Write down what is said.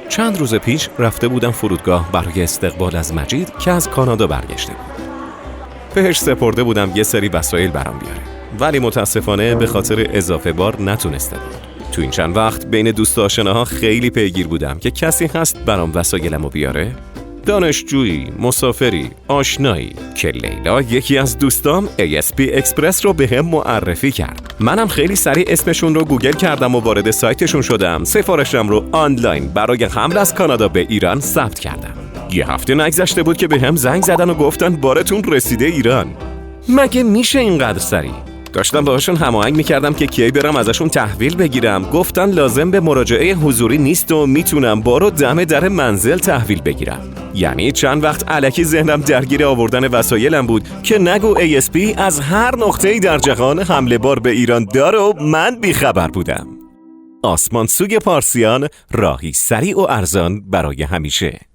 چند روز پیش رفته بودم فرودگاه برای استقبال از مجید که از کانادا برگشته بود. بهش سپرده بودم یه سری وسایل برام بیاره، ولی متاسفانه به خاطر اضافه بار نتونسته بود. تو این چند وقت بین دوست و آشناها خیلی پیگیر بودم که کسی هست برام وسایلمو بیاره. دانشجویی، مسافری، آشنایی که لیلا یکی از دوستام ASP اکسپرس رو بهم معرفی کرد. منم خیلی سریع اسمشون رو گوگل کردم و وارد سایتشون شدم. سفارشم رو آنلاین برای حمل از کانادا به ایران ثبت کردم. یه هفته نگذشته بود که بهم زنگ زدن و گفتن بارتون رسیده ایران. مگه میشه اینقدر سریع؟ داشتم باهاشون هماهنگ میکردم که کی برم ازشون تحویل بگیرم. گفتن لازم به مراجعه حضوری نیست و میتونم بارو دم در منزل تحویل بگیرم. یعنی چند وقت الکی ذهنم درگیر آوردن وسایلم بود که نگو ASP از هر نقطه‌ای در جهان حمله بار به ایران داره و من بیخبر بودم. آسمان سوی پارسیان، راهی سریع و ارزان برای همیشه.